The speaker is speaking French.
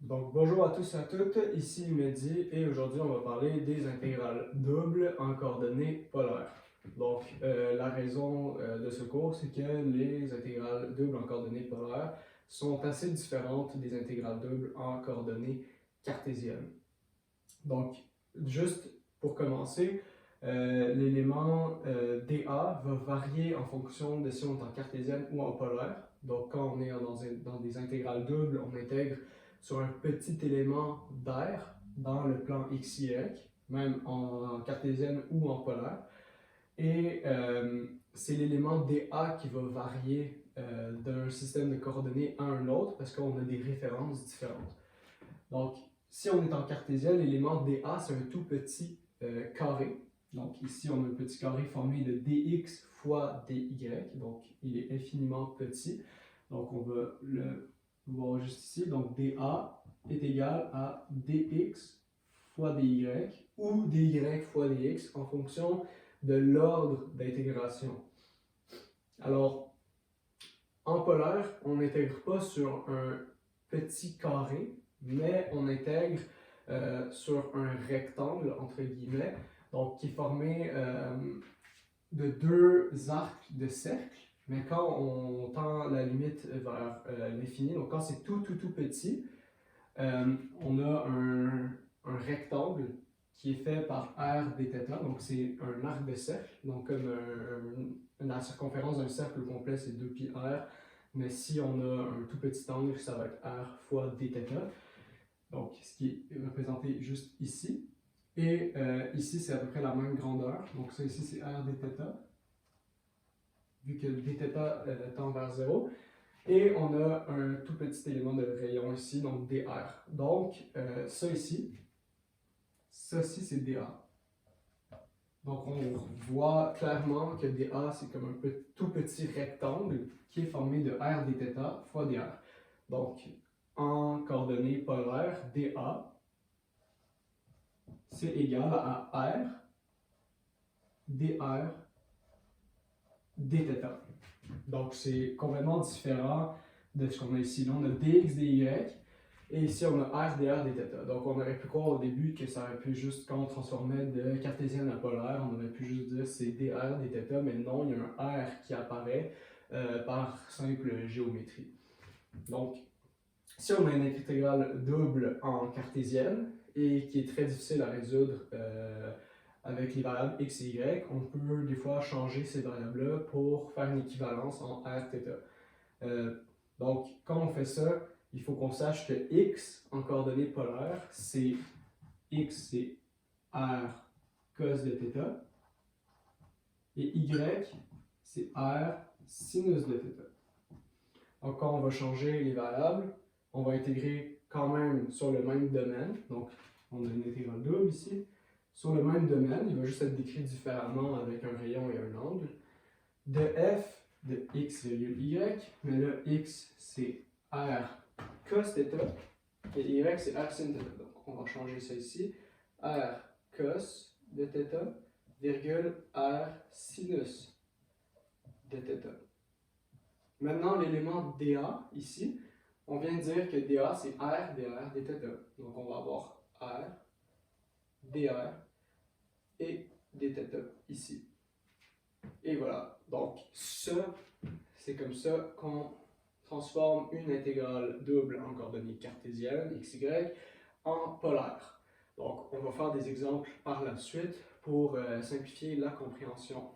Donc bonjour à tous et à toutes, ici Mehdi et aujourd'hui on va parler des intégrales doubles en coordonnées polaires. Donc la raison de ce cours, c'est que les intégrales doubles en coordonnées polaires sont assez différentes des intégrales doubles en coordonnées cartésiennes. Donc juste pour commencer, l'élément dA va varier en fonction de si on est en cartésienne ou en polaire. Donc quand on est dans des intégrales doubles, on intègre sur un petit élément d'air dans le plan XY, même en cartésienne ou en polaire. Et c'est l'élément dA qui va varier d'un système de coordonnées à un autre parce qu'on a des références différentes. Donc, si on est en cartésienne, l'élément dA, c'est un tout petit carré. Donc ici, on a un petit carré formé de dx fois dy, donc il est infiniment petit. Donc on va le voir juste ici. Donc dA est égal à dx fois dy ou dy fois dx en fonction de l'ordre d'intégration. Alors, en polaire, on n'intègre pas sur un petit carré, mais on intègre sur un rectangle, entre guillemets, donc qui est formé de deux arcs de cercle. Mais quand on tend la limite vers l'infini, donc quand c'est tout petit, on a un rectangle qui est fait par r dθ, donc c'est un arc de cercle, donc comme la circonférence d'un cercle complet c'est 2πr, mais si on a un tout petit angle, ça va être r fois dθ, donc ce qui est représenté juste ici. Et ici c'est à peu près la même grandeur, donc ça ici c'est r dθ, vu que dθ tend vers 0. Et on a un tout petit élément de rayon ici, donc dr. Donc, ça ici c'est dA. Donc, on voit clairement que dA, c'est comme un tout petit rectangle qui est formé de r dθ fois dr. Donc, en coordonnées polaires, dA, c'est égal à r dr dθ. Donc, c'est complètement différent de ce qu'on a ici. Là, on a dx dy, et ici, on a r dr dθ. Donc, on aurait pu croire au début que ça aurait pu juste, quand on transformait de cartésienne à polaire, on aurait pu juste dire c'est dr dθ, mais non, il y a un r qui apparaît par simple géométrie. Donc, si on a une intégrale double en cartésienne et qui est très difficile à résoudre avec les variables x et y, on peut des fois changer ces variables-là pour faire une équivalence en r, θ. Donc, quand on fait ça, il faut qu'on sache que x en coordonnées polaires, c'est x, c'est r cos de θ, et y, c'est r sinus de θ. Donc, quand on va changer les variables, on va intégrer quand même sur le même domaine. Donc, on a une intégrale double ici. Sur le même domaine, il va juste être décrit différemment avec un rayon et un angle. De f de x virgule y, mais là, x c'est r cos θ et y c'est r sin θ. Donc, on va changer ça ici. R cos de θ virgule r sinus de θ. Maintenant, l'élément dA ici, on vient de dire que dA c'est r dr dθ. Donc, on va avoir r dr et dθ ici. Et voilà. Donc, ça, c'est comme ça qu'on transforme une intégrale double en coordonnées cartésiennes, xy, en polaire. Donc, on va faire des exemples par la suite pour simplifier la compréhension.